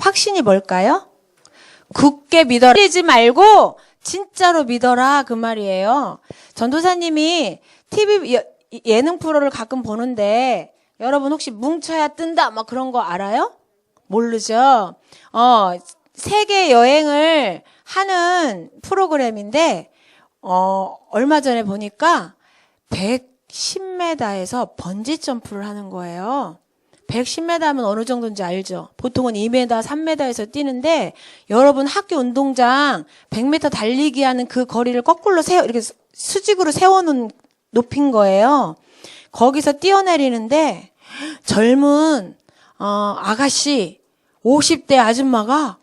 확신이 뭘까요? 굳게 믿어라. 믿지 말고 진짜로 믿어라 그 말이에요. 전도사님이 TV 예능 프로를 가끔 보는데 여러분 혹시 뭉쳐야 뜬다 막 그런 거 알아요? 모르죠. 세계 여행을 하는 프로그램인데 얼마 전에 보니까 110m에서 번지 점프를 하는 거예요. 110m면 어느 정도인지 알죠? 보통은 2m, 3m에서 뛰는데 여러분 학교 운동장 100m 달리기 하는 그 거리를 거꾸로 이렇게 수직으로 세워놓은 높인 거예요. 거기서 뛰어내리는데 젊은 아가씨 50대 아줌마가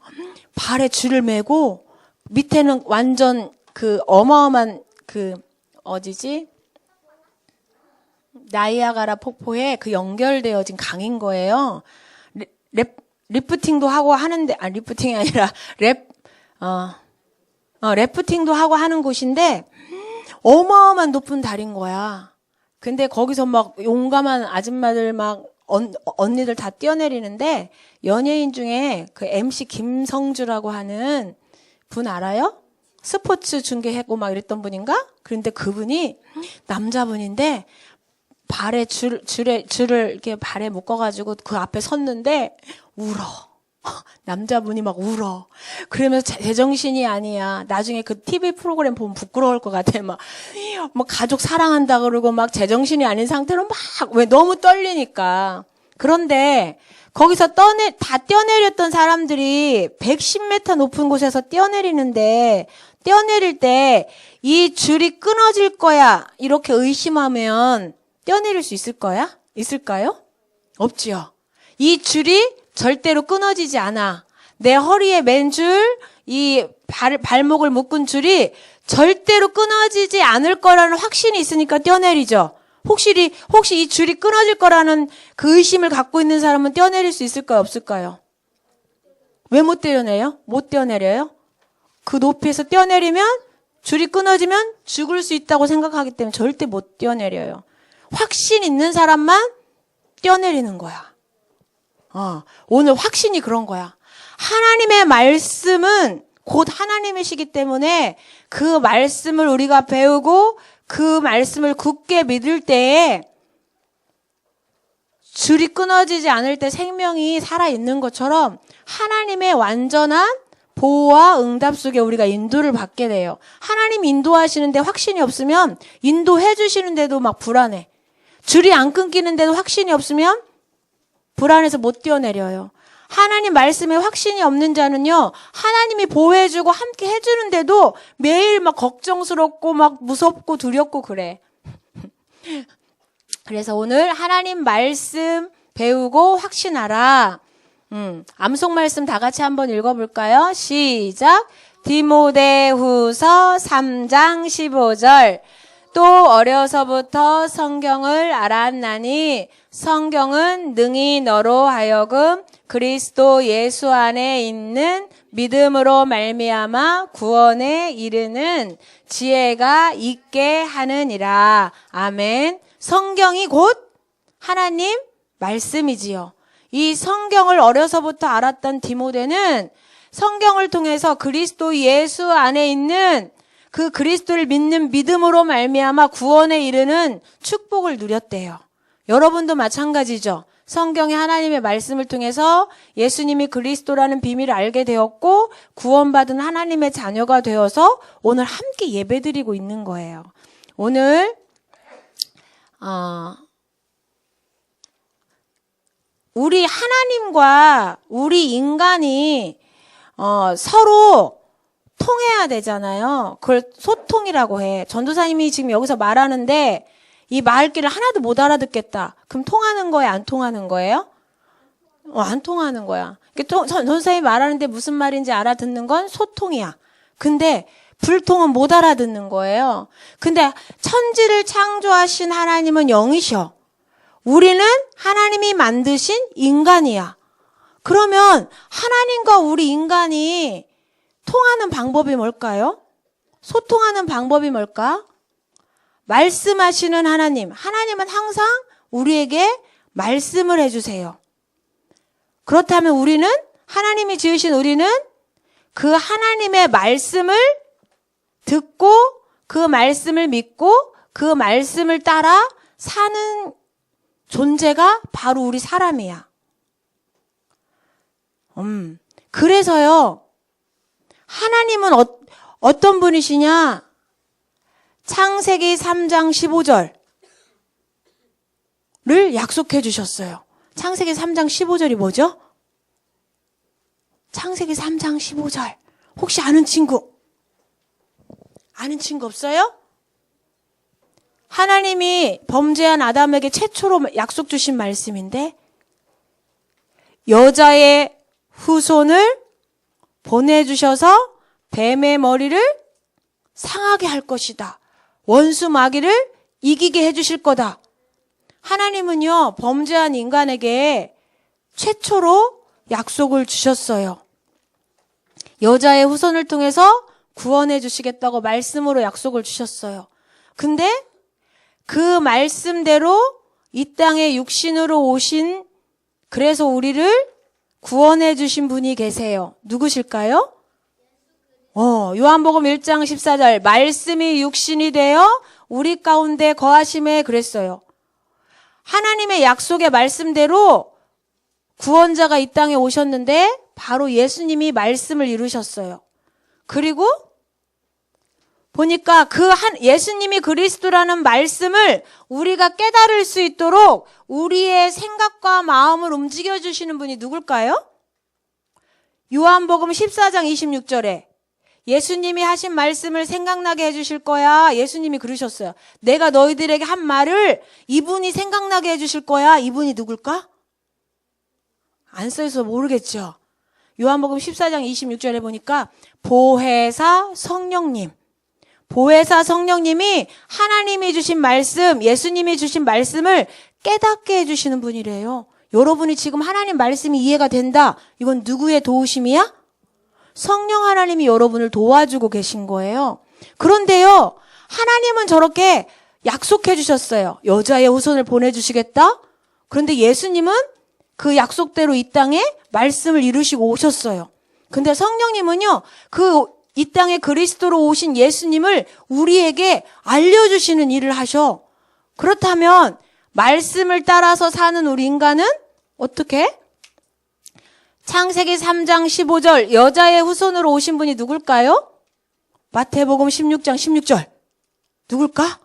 발에 줄을 매고 밑에는 완전 그 어마어마한 그 어디지? 나이아가라 폭포에 그 연결되어진 강인 거예요. 리프팅도 하고 하는데, 리프팅이 아니라 래프팅도 하고 하는 곳인데 어마어마한 높은 다리인 거야. 근데 거기서 막 용감한 아줌마들 막 언니들 다 뛰어내리는데 연예인 중에 그 MC 김성주라고 하는 분 알아요? 스포츠 중계하고 막 이랬던 분인가? 그런데 그분이 남자분인데 발에 줄을 이렇게 발에 묶어가지고 그 앞에 섰는데 울어. 남자분이 막 울어. 그러면서 제정신이 아니야. 나중에 그 TV 프로그램 보면 부끄러울 것 같아. 막 가족 사랑한다 그러고 막 제정신이 아닌 상태로 왜 너무 떨리니까. 그런데 거기서 다 뛰어내렸던 사람들이 110m 높은 곳에서 뛰어내리는데 뛰어내릴 때 이 줄이 끊어질 거야. 이렇게 의심하면 뛰어내릴 수 있을까요? 없지요. 이 줄이 절대로 끊어지지 않아. 내 허리에 맨 줄, 이 발목을 묶은 줄이 절대로 끊어지지 않을 거라는 확신이 있으니까 뛰어내리죠. 혹시 이 줄이 끊어질 거라는 그 의심을 갖고 있는 사람은 뛰어내릴 수 있을까요? 없을까요? 왜 못 뛰어내려요? 못 뛰어내려요? 그 높이에서 뛰어내리면 줄이 끊어지면 죽을 수 있다고 생각하기 때문에 절대 못 뛰어내려요. 확신 있는 사람만 뛰어내리는 거야. 오늘 확신이 그런 거야. 하나님의 말씀은 곧 하나님이시기 때문에 그 말씀을 우리가 배우고 그 말씀을 굳게 믿을 때에 줄이 끊어지지 않을 때 생명이 살아있는 것처럼 하나님의 완전한 보호와 응답 속에 우리가 인도를 받게 돼요. 하나님 인도하시는데 확신이 없으면 인도해 주시는데도 막 불안해. 줄이 안 끊기는데도 확신이 없으면 불안해서 못 뛰어내려요. 하나님 말씀에 확신이 없는 자는요, 하나님이 보호해주고 함께 해주는데도 매일 막 걱정스럽고 막 무섭고 두렵고 그래. 그래서 오늘 하나님 말씀 배우고 확신하라. 암송 말씀 다 같이 한번 읽어볼까요? 시작. 디모데후서 3장 15절. 또 어려서부터 성경을 알았나니 성경은 능히 너로 하여금 그리스도 예수 안에 있는 믿음으로 말미암아 구원에 이르는 지혜가 있게 하느니라. 아멘. 성경이 곧 하나님 말씀이지요. 이 성경을 어려서부터 알았던 디모데는 성경을 통해서 그리스도 예수 안에 있는 그 그리스도를 믿는 믿음으로 말미암아 구원에 이르는 축복을 누렸대요. 여러분도 마찬가지죠. 성경의 하나님의 말씀을 통해서 예수님이 그리스도라는 비밀을 알게 되었고 구원받은 하나님의 자녀가 되어서 오늘 함께 예배드리고 있는 거예요. 오늘 우리 하나님과 우리 인간이 서로 통해야 되잖아요. 그걸 소통이라고 해. 전도사님이 지금 여기서 말하는데 이 말귀를 하나도 못 알아듣겠다. 그럼 통하는 거예요? 안 통하는 거예요? 안 통하는 거야. 전도사님이 말하는데 무슨 말인지 알아듣는 건 소통이야. 근데 불통은 못 알아듣는 거예요. 근데 천지를 창조하신 하나님은 영이셔. 우리는 하나님이 만드신 인간이야. 그러면 하나님과 우리 인간이 통하는 방법이 뭘까요? 소통하는 방법이 뭘까? 말씀하시는 하나님은 항상 우리에게 말씀을 해주세요. 그렇다면 우리는 하나님이 지으신 우리는 그 하나님의 말씀을 듣고 그 말씀을 믿고 그 말씀을 따라 사는 존재가 바로 우리 사람이야. 그래서요, 하나님은 어떤 분이시냐? 창세기 3장 15절을 약속해 주셨어요. 창세기 3장 15절이 뭐죠? 창세기 3장 15절. 혹시 아는 친구? 아는 친구 없어요? 하나님이 범죄한 아담에게 최초로 약속 주신 말씀인데, 여자의 후손을 보내주셔서 뱀의 머리를 상하게 할 것이다. 원수 마귀를 이기게 해주실 거다. 하나님은요, 범죄한 인간에게 최초로 약속을 주셨어요. 여자의 후손을 통해서 구원해 주시겠다고 말씀으로 약속을 주셨어요. 근데 그 말씀대로 이 땅에 육신으로 오신, 그래서 우리를 구원해 주신 분이 계세요. 누구실까요? 요한복음 1장 14절 말씀이 육신이 되어 우리 가운데 거하심에 그랬어요. 하나님의 약속의 말씀대로 구원자가 이 땅에 오셨는데 바로 예수님이 말씀을 이루셨어요. 그리고 보니까 예수님이 그리스도라는 말씀을 우리가 깨달을 수 있도록 우리의 생각과 마음을 움직여주시는 분이 누굴까요? 요한복음 14장 26절에 예수님이 하신 말씀을 생각나게 해주실 거야. 예수님이 그러셨어요. 내가 너희들에게 한 말을 이분이 생각나게 해주실 거야. 이분이 누굴까? 안 써있어서 모르겠죠. 요한복음 14장 26절에 보니까 보혜사 성령님. 보혜사 성령님이 하나님이 주신 말씀, 예수님이 주신 말씀을 깨닫게 해주시는 분이래요. 여러분이 지금 하나님 말씀이 이해가 된다. 이건 누구의 도우심이야? 성령 하나님이 여러분을 도와주고 계신 거예요. 그런데요, 하나님은 저렇게 약속해 주셨어요. 여자의 후손을 보내주시겠다? 그런데 예수님은 그 약속대로 이 땅에 말씀을 이루시고 오셨어요. 근데 성령님은요, 이 땅에 그리스도로 오신 예수님을 우리에게 알려주시는 일을 하셔. 그렇다면 말씀을 따라서 사는 우리 인간은 어떻게? 창세기 3장 15절 여자의 후손으로 오신 분이 누굴까요? 마태복음 16장 16절 누굴까?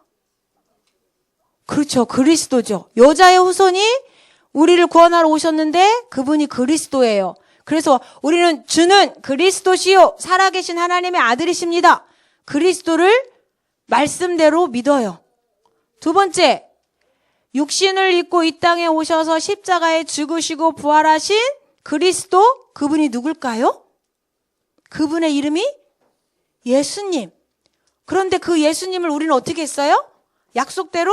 그렇죠. 그리스도죠. 여자의 후손이 우리를 구원하러 오셨는데 그분이 그리스도예요. 그래서 우리는 주는 그리스도시요 살아계신 하나님의 아들이십니다. 그리스도를 말씀대로 믿어요. 두 번째, 육신을 입고 이 땅에 오셔서 십자가에 죽으시고 부활하신 그리스도, 그분이 누굴까요? 그분의 이름이 예수님. 그런데 그 예수님을 우리는 어떻게 했어요? 약속대로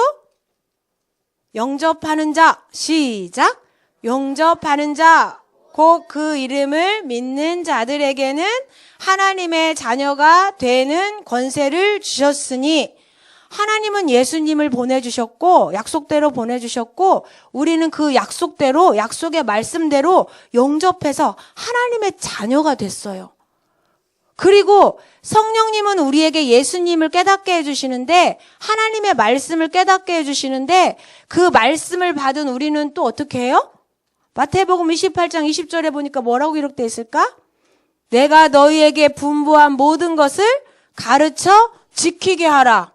영접하는 자, 시작. 영접하는 자, 곧 그 이름을 믿는 자들에게는 하나님의 자녀가 되는 권세를 주셨으니, 하나님은 예수님을 보내주셨고 약속대로 보내주셨고 우리는 그 약속대로, 약속의 말씀대로 영접해서 하나님의 자녀가 됐어요. 그리고 성령님은 우리에게 예수님을 깨닫게 해주시는데, 하나님의 말씀을 깨닫게 해주시는데, 그 말씀을 받은 우리는 또 어떻게 해요? 마태복음 28장 20절에 보니까 뭐라고 기록되어 있을까? 내가 너희에게 분부한 모든 것을 가르쳐 지키게 하라.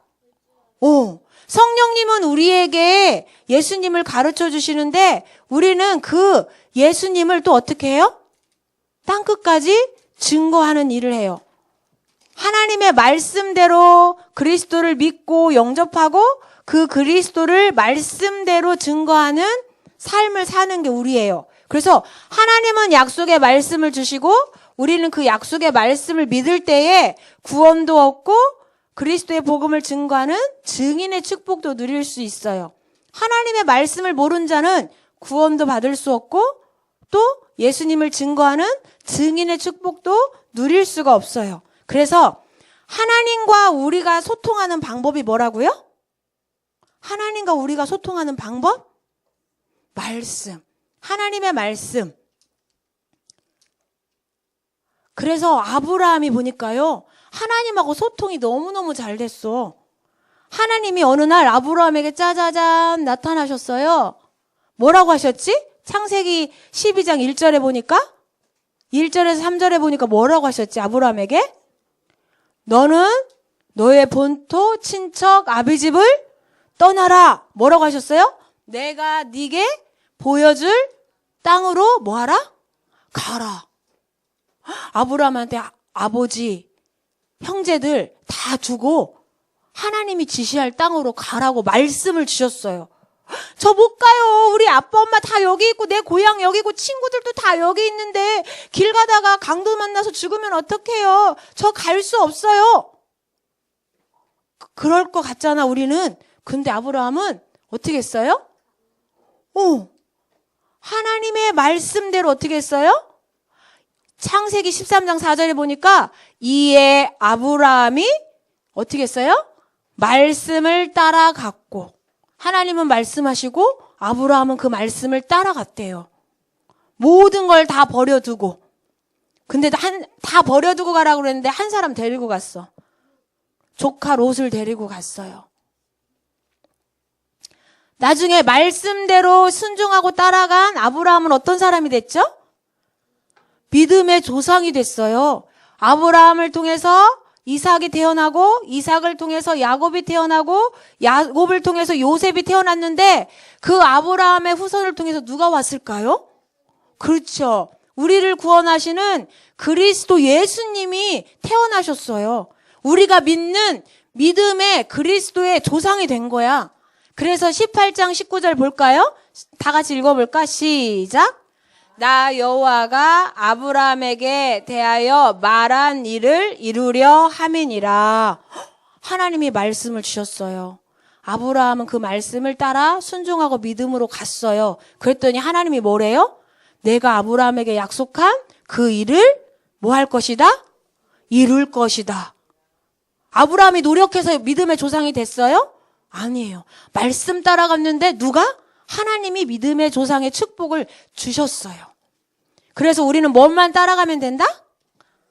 성령님은 우리에게 예수님을 가르쳐 주시는데 우리는 그 예수님을 또 어떻게 해요? 땅끝까지 증거하는 일을 해요. 하나님의 말씀대로 그리스도를 믿고 영접하고 그 그리스도를 말씀대로 증거하는 삶을 사는 게 우리예요. 그래서 하나님은 약속의 말씀을 주시고 우리는 그 약속의 말씀을 믿을 때에 구원도 얻고 그리스도의 복음을 증거하는 증인의 축복도 누릴 수 있어요. 하나님의 말씀을 모르는 자는 구원도 받을 수 없고 또 예수님을 증거하는 증인의 축복도 누릴 수가 없어요. 그래서 하나님과 우리가 소통하는 방법이 뭐라고요? 하나님과 우리가 소통하는 방법? 말씀. 하나님의 말씀. 그래서 아브라함이 보니까요, 하나님하고 소통이 너무너무 잘 됐어. 하나님이 어느 날 아브라함에게 짜자잔 나타나셨어요. 뭐라고 하셨지? 창세기 12장 1절에 보니까 1절에서 3절에 보니까 뭐라고 하셨지? 아브라함에게? 너는 너의 본토 친척 아비 집을 떠나라. 뭐라고 하셨어요? 내가 네게 보여줄 땅으로 뭐하라? 가라. 아브라함한테 아버지, 형제들 다 두고 하나님이 지시할 땅으로 가라고 말씀을 주셨어요. 저 못 가요. 우리 아빠 엄마 다 여기 있고 내 고향 여기고 친구들도 다 여기 있는데 길 가다가 강도 만나서 죽으면 어떡해요. 저 갈 수 없어요. 그럴 것 같잖아 우리는. 근데 아브라함은 어떻게 했어요? 하나님의 말씀대로 어떻게 했어요? 창세기 13장 4절에 보니까 이에 아브라함이 어떻게 했어요? 말씀을 따라갔고, 하나님은 말씀하시고 아브라함은 그 말씀을 따라갔대요. 모든 걸 다 버려두고. 근데 다 버려두고 가라고 그랬는데 한 사람 데리고 갔어. 조카 롯을 데리고 갔어요. 나중에 말씀대로 순종하고 따라간 아브라함은 어떤 사람이 됐죠? 믿음의 조상이 됐어요. 아브라함을 통해서 이삭이 태어나고, 이삭을 통해서 야곱이 태어나고, 야곱을 통해서 요셉이 태어났는데 그 아브라함의 후손을 통해서 누가 왔을까요? 그렇죠. 우리를 구원하시는 그리스도 예수님이 태어나셨어요. 우리가 믿는 믿음의 그리스도의 조상이 된 거야. 그래서 18장 19절 볼까요? 다 같이 읽어볼까? 시작. 나 여호와가 아브라함에게 대하여 말한 일을 이루려 함이니라. 하나님이 말씀을 주셨어요. 아브라함은 그 말씀을 따라 순종하고 믿음으로 갔어요. 그랬더니 하나님이 뭐래요? 내가 아브라함에게 약속한 그 일을 뭐 할 것이다? 이룰 것이다. 아브라함이 노력해서 믿음의 조상이 됐어요? 아니에요. 말씀 따라갔는데 누가? 하나님이 믿음의 조상의 축복을 주셨어요. 그래서 우리는 뭐만 따라가면 된다?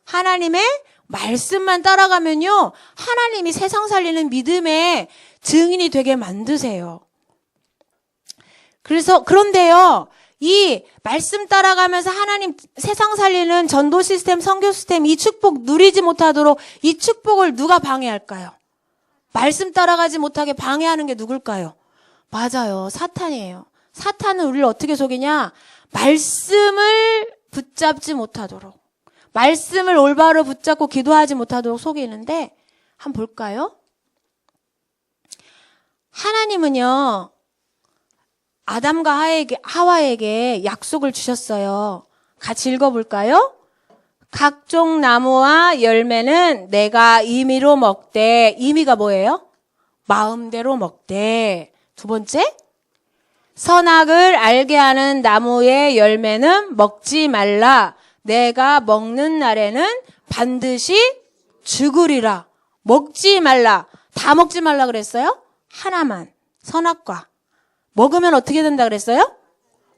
하나님의 말씀만 따라가면요, 하나님이 세상 살리는 믿음의 증인이 되게 만드세요. 그런데요, 이 말씀 따라가면서 하나님 세상 살리는 전도 시스템, 선교 시스템, 이 축복 누리지 못하도록 이 축복을 누가 방해할까요? 말씀 따라가지 못하게 방해하는 게 누굴까요? 맞아요. 사탄이에요. 사탄은 우리를 어떻게 속이냐? 말씀을 붙잡지 못하도록, 말씀을 올바로 붙잡고 기도하지 못하도록 속이는데, 한번 볼까요? 하나님은요, 아담과 하와에게 약속을 주셨어요. 같이 읽어볼까요? 각종 나무와 열매는 내가 임의로 먹되, 임의가 뭐예요? 마음대로 먹되. 두 번째, 선악을 알게 하는 나무의 열매는 먹지 말라. 내가 먹는 날에는 반드시 죽으리라. 먹지 말라. 다 먹지 말라 그랬어요? 하나만, 선악과. 먹으면 어떻게 된다 그랬어요?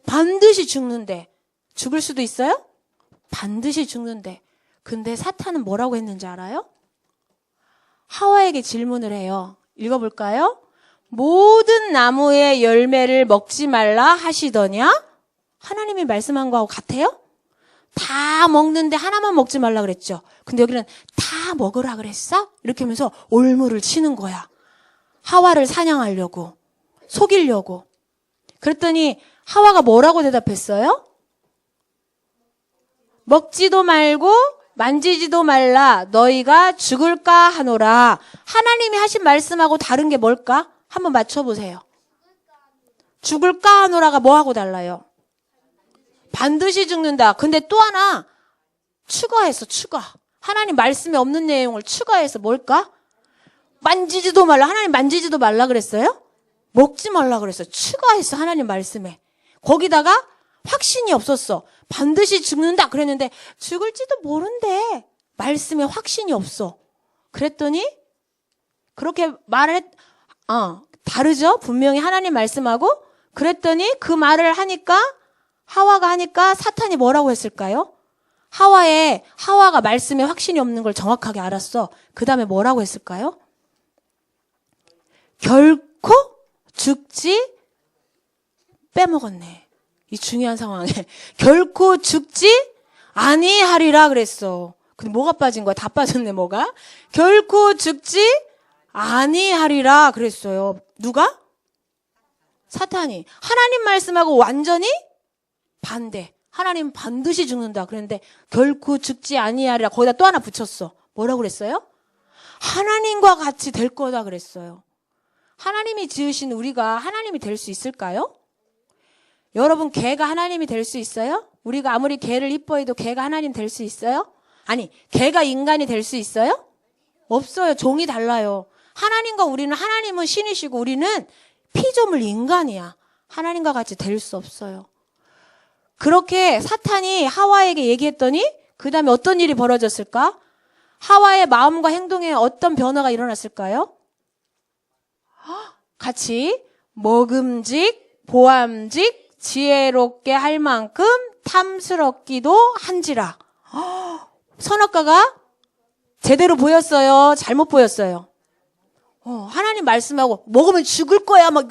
반드시 죽는데. 죽을 수도 있어요? 반드시 죽는데. 근데 사탄은 뭐라고 했는지 알아요? 하와에게 질문을 해요. 읽어볼까요? 모든 나무의 열매를 먹지 말라 하시더냐? 하나님이 말씀한 거하고 같아요? 다 먹는데 하나만 먹지 말라 그랬죠. 근데 여기는 다 먹으라 그랬어? 이렇게 하면서 올무를 치는 거야. 하와를 사냥하려고, 속이려고. 그랬더니 하와가 뭐라고 대답했어요? 먹지도 말고 만지지도 말라. 너희가 죽을까 하노라. 하나님이 하신 말씀하고 다른 게 뭘까? 한번 맞춰보세요. 죽을까 하노라가 뭐하고 달라요? 반드시 죽는다. 근데 또 하나 추가했어. 추가. 하나님 말씀에 없는 내용을 추가해서 뭘까? 만지지도 말라. 하나님 만지지도 말라 그랬어요? 먹지 말라 그랬어요. 추가했어. 하나님 말씀에. 거기다가 확신이 없었어. 반드시 죽는다 그랬는데 죽을지도 모른대. 말씀에 확신이 없어. 그랬더니 그렇게 다르죠? 분명히 하나님 말씀하고. 그랬더니 그 말을 하니까, 하와가 하니까 사탄이 뭐라고 했을까요? 하와가 말씀에 확신이 없는 걸 정확하게 알았어. 그 다음에 뭐라고 했을까요? 결코 죽지 빼먹었네. 이 중요한 상황에 결코 죽지 아니하리라 그랬어. 근데 뭐가 빠진 거야? 다 빠졌네. 뭐가? 결코 죽지 아니하리라 그랬어요. 누가? 사탄이. 하나님 말씀하고 완전히 반대. 하나님 반드시 죽는다. 그랬는데 결코 죽지 아니하리라. 거기다 또 하나 붙였어. 뭐라고 그랬어요? 하나님과 같이 될 거다 그랬어요. 하나님이 지으신 우리가 하나님이 될 수 있을까요? 여러분, 개가 하나님이 될 수 있어요? 우리가 아무리 개를 이뻐해도 개가 하나님 될 수 있어요? 아니, 개가 인간이 될 수 있어요? 없어요. 종이 달라요. 하나님과 우리는, 하나님은 신이시고 우리는 피조물 인간이야. 하나님과 같이 될 수 없어요. 그렇게 사탄이 하와에게 얘기했더니 그 다음에 어떤 일이 벌어졌을까? 하와의 마음과 행동에 어떤 변화가 일어났을까요? 같이 먹음직, 보암직, 지혜롭게 할 만큼 탐스럽기도 한지라. 선악과가 제대로 보였어요? 잘못 보였어요? 하나님 말씀하고 먹으면 죽을 거야 막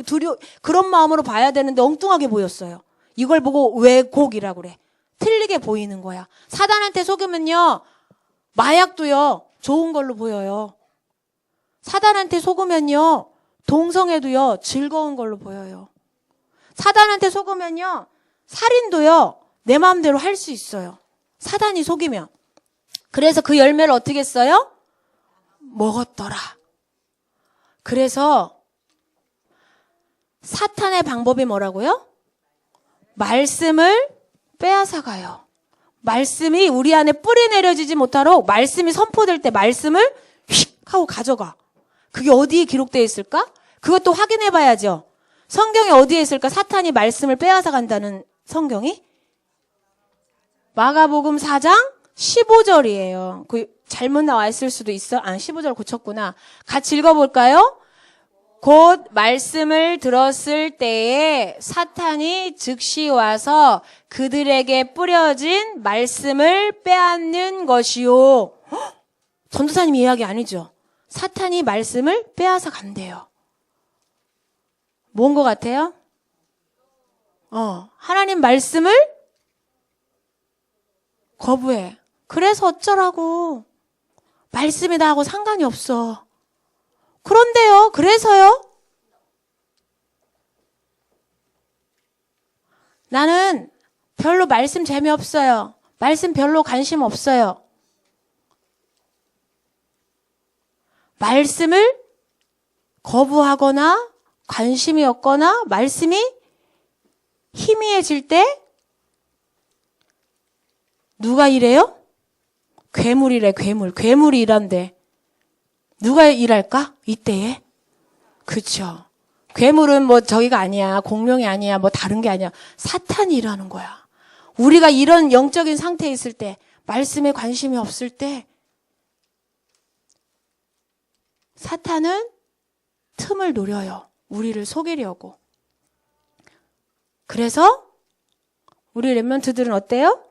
그런 마음으로 봐야 되는데 엉뚱하게 보였어요. 이걸 보고 왜곡이라고 그래. 틀리게 보이는 거야. 사단한테 속으면요, 마약도요 좋은 걸로 보여요. 사단한테 속으면요, 동성애도요 즐거운 걸로 보여요. 사단한테 속으면요, 살인도요 내 마음대로 할 수 있어요. 사단이 속이면. 그래서 그 열매를 어떻게 했어요? 먹었더라. 그래서 사탄의 방법이 뭐라고요? 말씀을 빼앗아가요. 말씀이 우리 안에 뿌리 내려지지 못하도록 말씀이 선포될 때 말씀을 휙 하고 가져가. 그게 어디에 기록되어 있을까? 그것도 확인해 봐야죠. 성경에 어디에 있을까? 사탄이 말씀을 빼앗아 간다는 성경이? 마가복음 4장 15절이에요. 그 잘못 나와 있을 수도 있어. 15절 고쳤구나. 같이 읽어볼까요? 곧 말씀을 들었을 때에 사탄이 즉시 와서 그들에게 뿌려진 말씀을 빼앗는 것이요. 전도사님 이야기 아니죠? 사탄이 말씀을 빼앗아 간대요. 뭔 것 같아요? 하나님 말씀을 거부해. 그래서 어쩌라고. 말씀이 나하고 상관이 없어. 그런데요, 그래서요? 나는 별로 말씀 재미없어요. 말씀 별로 관심 없어요. 말씀을 거부하거나 관심이 없거나 말씀이 희미해질 때 누가 이래요? 괴물이래, 괴물. 괴물이 일한대. 누가 일할까? 이때에? 그쵸. 괴물은 뭐 저기가 아니야. 공룡이 아니야. 뭐 다른 게 아니야. 사탄이 일하는 거야. 우리가 이런 영적인 상태에 있을 때, 말씀에 관심이 없을 때, 사탄은 틈을 노려요. 우리를 속이려고. 그래서 우리 렘넌트들은 어때요?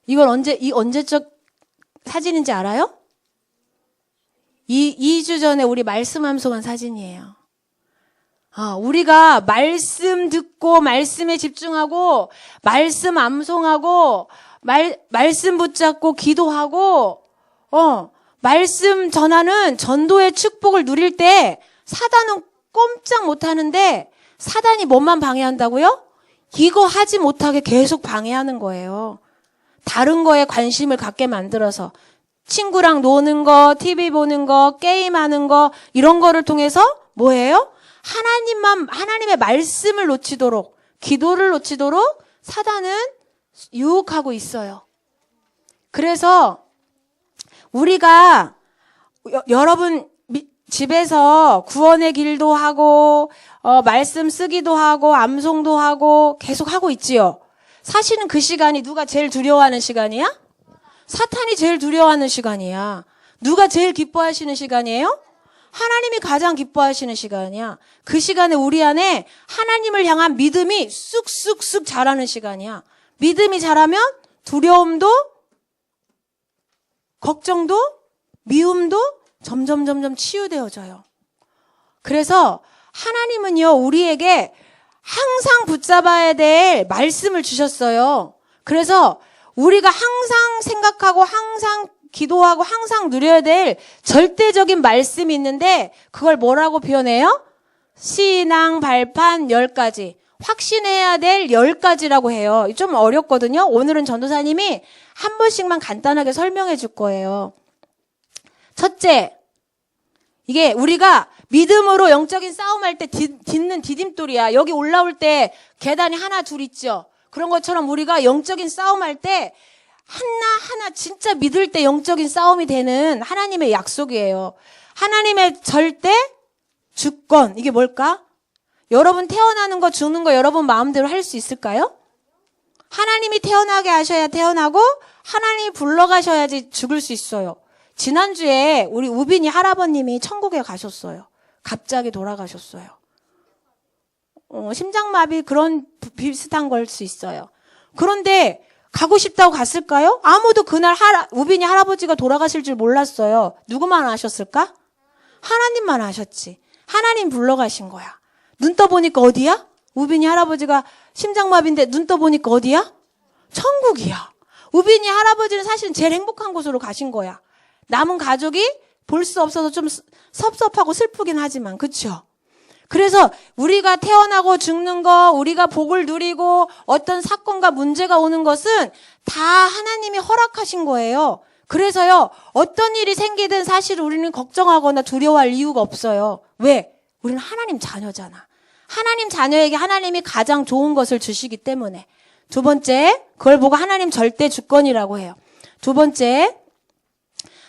이걸 언제적 사진인지 알아요? 2주 전에 우리 말씀 암송한 사진이에요. 우리가 말씀 듣고, 말씀에 집중하고, 말씀 암송하고, 말씀 붙잡고, 기도하고, 말씀 전하는 전도의 축복을 누릴 때, 사단은 꼼짝 못 하는데, 사단이 뭐만 방해한다고요? 이거 하지 못하게 계속 방해하는 거예요. 다른 거에 관심을 갖게 만들어서 친구랑 노는 거, TV 보는 거, 게임하는 거 이런 거를 통해서 뭐예요? 하나님의 말씀을 놓치도록, 기도를 놓치도록 사단은 유혹하고 있어요. 그래서 우리가 여러분 집에서 구원의 길도 하고 말씀 쓰기도 하고 암송도 하고 계속 하고 있지요. 사실은 그 시간이 누가 제일 두려워하는 시간이야? 사탄이 제일 두려워하는 시간이야. 누가 제일 기뻐하시는 시간이에요? 하나님이 가장 기뻐하시는 시간이야. 그 시간에 우리 안에 하나님을 향한 믿음이 쑥쑥쑥 자라는 시간이야. 믿음이 자라면 두려움도, 걱정도, 미움도 점점 치유되어져요. 그래서 하나님은요, 우리에게 항상 붙잡아야 될 말씀을 주셨어요. 그래서 우리가 항상 생각하고 항상 기도하고 항상 누려야 될 절대적인 말씀이 있는데 그걸 뭐라고 표현해요? 신앙 발판 10가지. 확신해야 될 10가지라고 해요. 좀 어렵거든요. 오늘은 전도사님이 한 번씩만 간단하게 설명해 줄 거예요. 첫째, 이게 우리가 믿음으로 영적인 싸움할 때 딛는 디딤돌이야. 여기 올라올 때 계단이 하나 둘 있죠. 그런 것처럼 우리가 영적인 싸움할 때 하나하나 진짜 믿을 때 영적인 싸움이 되는 하나님의 약속이에요. 하나님의 절대 주권. 이게 뭘까? 여러분 태어나는 거 죽는 거 여러분 마음대로 할 수 있을까요? 하나님이 태어나게 하셔야 태어나고 하나님이 불러가셔야지 죽을 수 있어요. 지난주에 우리 우빈이 할아버님이 천국에 가셨어요. 갑자기 돌아가셨어요. 심장마비 그런 비슷한 걸 수 있어요. 그런데 가고 싶다고 갔을까요? 아무도 그날 우빈이 할아버지가 돌아가실 줄 몰랐어요. 누구만 아셨을까? 하나님만 아셨지. 하나님 불러가신 거야. 눈 떠보니까 어디야? 우빈이 할아버지가 심장마비인데 눈 떠보니까 어디야? 천국이야. 우빈이 할아버지는 사실은 제일 행복한 곳으로 가신 거야. 남은 가족이 볼 수 없어서 좀 섭섭하고 슬프긴 하지만, 그쵸? 그래서 우리가 태어나고 죽는 거, 우리가 복을 누리고 어떤 사건과 문제가 오는 것은 다 하나님이 허락하신 거예요. 그래서요, 어떤 일이 생기든 사실 우리는 걱정하거나 두려워할 이유가 없어요. 왜? 우리는 하나님 자녀잖아. 하나님 자녀에게 하나님이 가장 좋은 것을 주시기 때문에. 두 번째, 그걸 보고 하나님 절대 주권이라고 해요. 두 번째,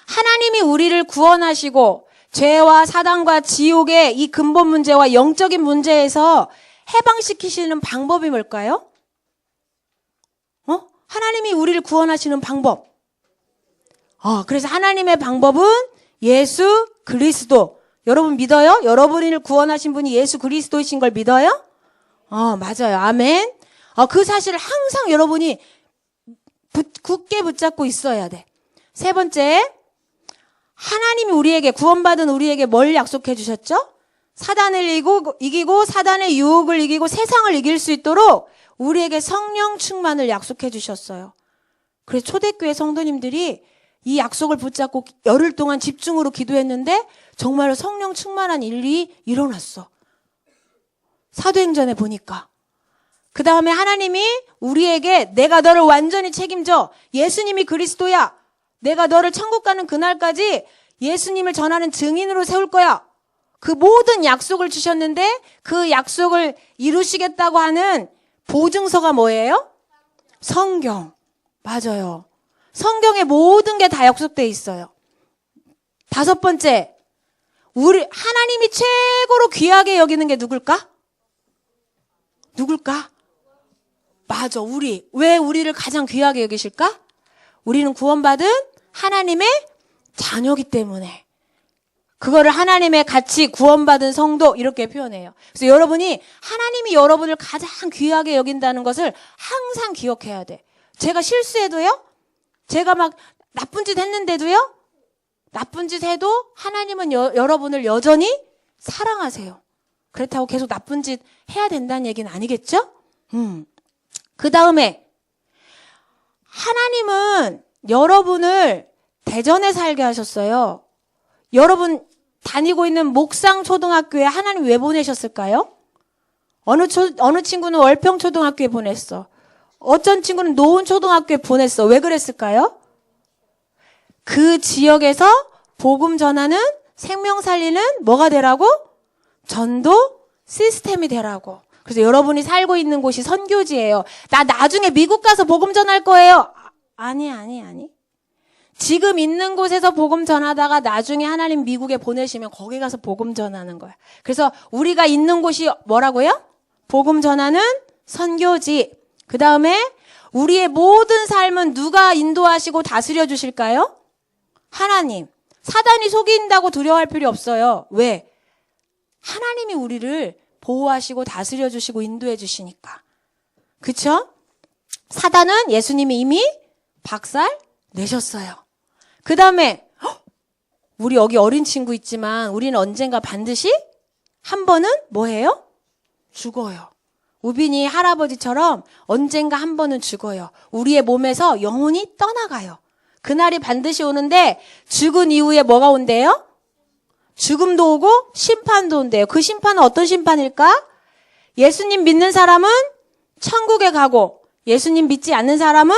하나님이 우리를 구원하시고 죄와 사단과 지옥의 이 근본 문제와 영적인 문제에서 해방시키시는 방법이 뭘까요? 하나님이 우리를 구원하시는 방법. 그래서 하나님의 방법은 예수 그리스도. 여러분 믿어요? 여러분을 구원하신 분이 예수 그리스도이신 걸 믿어요? 맞아요. 아멘. 그 사실을 항상 여러분이 굳게 붙잡고 있어야 돼. 세 번째, 하나님이 우리에게 구원받은 우리에게 뭘 약속해 주셨죠? 사단을 이기고 사단의 유혹을 이기고 세상을 이길 수 있도록 우리에게 성령 충만을 약속해 주셨어요. 그래서 초대교회 성도님들이 이 약속을 붙잡고 열흘 동안 집중으로 기도했는데 정말로 성령 충만한 일이 일어났어. 사도행전에 보니까. 그 다음에 하나님이 우리에게 내가 너를 완전히 책임져. 예수님이 그리스도야. 내가 너를 천국 가는 그날까지 예수님을 전하는 증인으로 세울 거야. 그 모든 약속을 주셨는데 그 약속을 이루시겠다고 하는 보증서가 뭐예요? 성경. 맞아요. 성경에 모든 게 다 약속돼 있어요. 다섯 번째, 하나님이 최고로 귀하게 여기는 게 누굴까? 맞아, 우리. 왜 우리를 가장 귀하게 여기실까? 우리는 구원받은 하나님의 자녀이기 때문에. 그거를 하나님의 같이 구원받은 성도 이렇게 표현해요. 그래서 여러분이 하나님이 여러분을 가장 귀하게 여긴다는 것을 항상 기억해야 돼. 제가 실수해도요? 제가 막 나쁜 짓 했는데도요? 나쁜 짓 해도 하나님은 여러분을 여전히 사랑하세요. 그렇다고 계속 나쁜 짓 해야 된다는 얘기는 아니겠죠? 그 다음에 하나님은 여러분을 대전에 살게 하셨어요. 여러분 다니고 있는 목상초등학교에 하나님 왜 보내셨을까요? 어느 친구는 월평초등학교에 보냈어. 어떤 친구는 노원초등학교에 보냈어. 왜 그랬을까요? 그 지역에서 복음 전하는 생명 살리는 뭐가 되라고? 전도 시스템이 되라고. 그래서 여러분이 살고 있는 곳이 선교지예요. 나 나중에 미국 가서 복음 전할 거예요. 아니. 지금 있는 곳에서 복음 전하다가 나중에 하나님 미국에 보내시면 거기 가서 복음 전하는 거야. 그래서 우리가 있는 곳이 뭐라고요? 복음 전하는 선교지. 그 다음에 우리의 모든 삶은 누가 인도하시고 다스려 주실까요? 하나님. 사단이 속인다고 두려워할 필요 없어요. 왜? 하나님이 우리를 보호하시고 다스려 주시고 인도해 주시니까. 그쵸? 사단은 예수님이 이미 박살 내셨어요. 그 다음에 우리 여기 어린 친구 있지만 우리는 언젠가 반드시 한 번은 뭐해요? 죽어요. 우빈이 할아버지처럼 언젠가 한 번은 죽어요. 우리의 몸에서 영혼이 떠나가요. 그날이 반드시 오는데 죽은 이후에 뭐가 온대요? 죽음도 오고 심판도 온대요. 그 심판은 어떤 심판일까? 예수님 믿는 사람은 천국에 가고 예수님 믿지 않는 사람은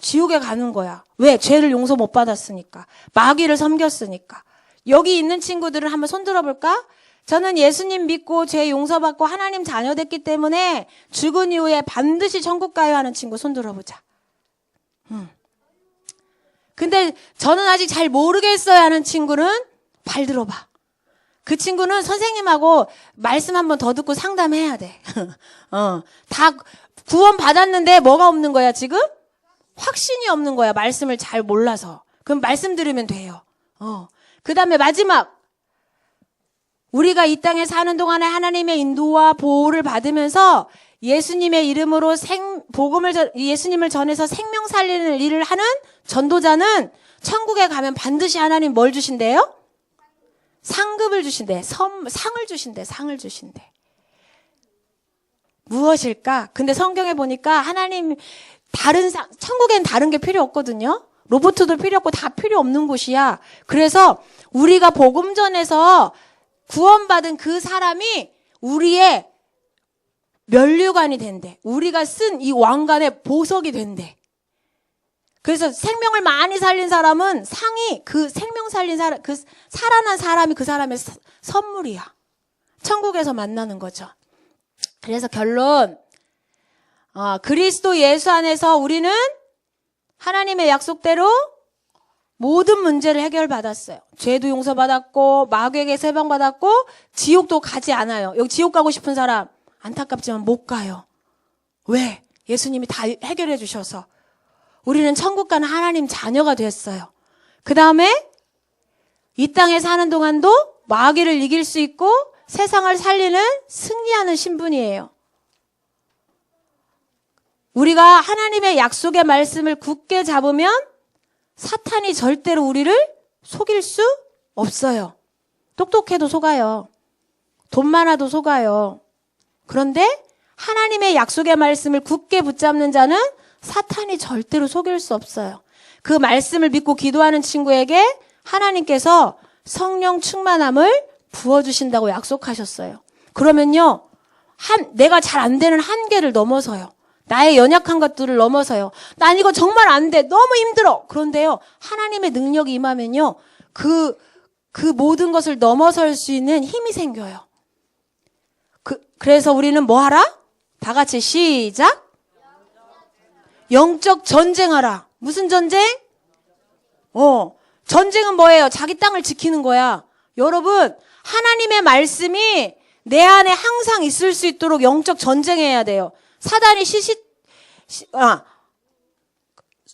지옥에 가는 거야. 왜? 죄를 용서 못 받았으니까. 마귀를 섬겼으니까. 여기 있는 친구들을 한번 손 들어볼까? 저는 예수님 믿고 죄 용서받고 하나님 자녀 됐기 때문에 죽은 이후에 반드시 천국 가요 하는 친구 손 들어보자. 근데 저는 아직 잘 모르겠어요 하는 친구는 발 들어봐. 그 친구는 선생님하고 말씀 한번 더 듣고 상담해야 돼. 다 구원 받았는데 뭐가 없는 거야 지금? 확신이 없는 거야. 말씀을 잘 몰라서. 그럼 말씀 들으면 돼요. 그 다음에 마지막. 우리가 이 땅에 사는 동안에 하나님의 인도와 보호를 받으면서 예수님의 이름으로 예수님을 전해서 생명 살리는 일을 하는 전도자는 천국에 가면 반드시 하나님 뭘 주신대요? 상급을 주신대. 상을 주신대. 상을 주신대. 무엇일까? 근데 성경에 보니까 하나님 천국엔 다른 게 필요 없거든요. 로봇도 필요 없고 다 필요 없는 곳이야. 그래서 우리가 복음 전에서 구원받은 그 사람이 우리의 면류관이 된대. 우리가 쓴 이 왕관의 보석이 된대. 그래서 생명을 많이 살린 사람은 상이 그 생명 살린 사람, 그 살아난 사람이 그 사람의 선물이야. 천국에서 만나는 거죠. 그래서 결론, 그리스도 예수 안에서 우리는 하나님의 약속대로 모든 문제를 해결받았어요. 죄도 용서받았고 마귀에게 해방받았고 지옥도 가지 않아요. 여기 지옥 가고 싶은 사람 안타깝지만 못 가요. 왜? 예수님이 다 해결해 주셔서 우리는 천국 가는 하나님 자녀가 됐어요. 그 다음에 이 땅에 사는 동안도 마귀를 이길 수 있고 세상을 살리는 승리하는 신분이에요. 우리가 하나님의 약속의 말씀을 굳게 잡으면 사탄이 절대로 우리를 속일 수 없어요. 똑똑해도 속아요. 돈 많아도 속아요. 그런데 하나님의 약속의 말씀을 굳게 붙잡는 자는 사탄이 절대로 속일 수 없어요. 그 말씀을 믿고 기도하는 친구에게 하나님께서 성령 충만함을 부어주신다고 약속하셨어요. 그러면요, 내가 잘 안 되는 한계를 넘어서요. 나의 연약한 것들을 넘어서요. 난 이거 정말 안 돼. 너무 힘들어. 그런데요, 하나님의 능력이 임하면요, 그 모든 것을 넘어설 수 있는 힘이 생겨요. 그래서 우리는 뭐 하라? 다 같이 시작. 영적 전쟁하라. 무슨 전쟁? 전쟁은 뭐예요? 자기 땅을 지키는 거야. 여러분, 하나님의 말씀이 내 안에 항상 있을 수 있도록 영적 전쟁해야 돼요. 사단이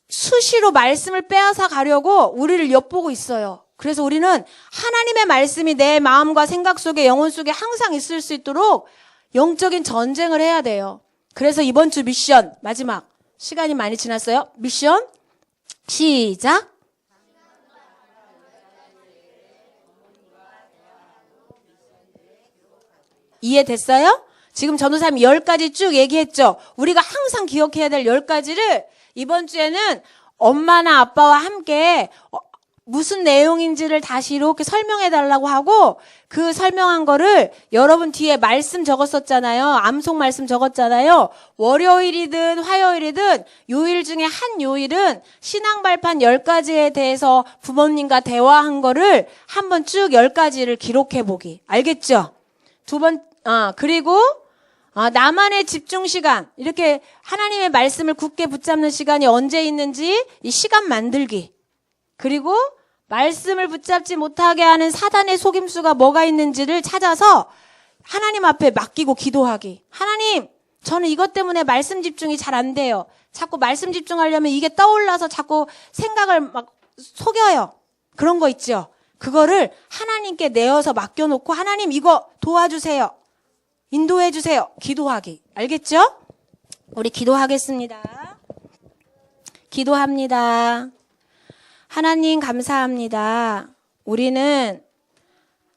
수시로 말씀을 빼앗아 가려고 우리를 엿보고 있어요. 그래서 우리는 하나님의 말씀이 내 마음과 생각 속에 영혼 속에 항상 있을 수 있도록 영적인 전쟁을 해야 돼요. 그래서 이번 주 미션 마지막 시간이 많이 지났어요. 미션 시작. 이해됐어요? 지금 전도사님이 10가지 쭉 얘기했죠. 우리가 항상 기억해야 될 10가지를 이번 주에는 엄마나 아빠와 함께 무슨 내용인지를 다시 이렇게 설명해 달라고 하고 그 설명한 거를 여러분 뒤에 말씀 적었었잖아요. 암송 말씀 적었잖아요. 월요일이든 화요일이든 요일 중에 한 요일은 신앙 발판 10가지에 대해서 부모님과 대화한 거를 한번 쭉 10가지를 기록해 보기. 알겠죠? 그리고 나만의 집중 시간, 이렇게 하나님의 말씀을 굳게 붙잡는 시간이 언제 있는지 이 시간 만들기. 그리고 말씀을 붙잡지 못하게 하는 사단의 속임수가 뭐가 있는지를 찾아서 하나님 앞에 맡기고 기도하기. 하나님, 저는 이것 때문에 말씀 집중이 잘 안 돼요. 자꾸 말씀 집중하려면 이게 떠올라서 자꾸 생각을 막 속여요. 그런 거 있죠. 그거를 하나님께 내어서 맡겨놓고 하나님 이거 도와주세요. 인도해 주세요. 기도하기. 알겠죠? 우리 기도하겠습니다. 기도합니다. 하나님 감사합니다. 우리는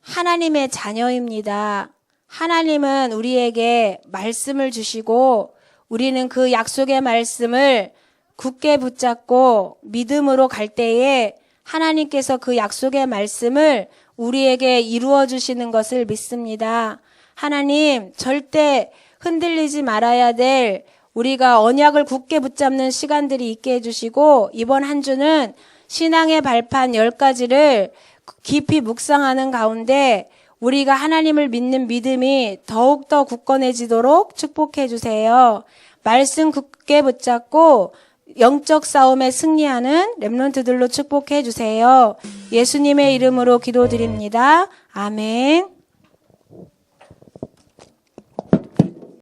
하나님의 자녀입니다. 하나님은 우리에게 말씀을 주시고 우리는 그 약속의 말씀을 굳게 붙잡고 믿음으로 갈 때에 하나님께서 그 약속의 말씀을 우리에게 이루어 주시는 것을 믿습니다. 하나님, 절대 흔들리지 말아야 될 우리가 언약을 굳게 붙잡는 시간들이 있게 해주시고 이번 한 주는 신앙의 발판 10가지를 깊이 묵상하는 가운데 우리가 하나님을 믿는 믿음이 더욱더 굳건해지도록 축복해 주세요. 말씀 굳게 붙잡고 영적 싸움에 승리하는 렘넌트들로 축복해 주세요. 예수님의 이름으로 기도드립니다. 아멘.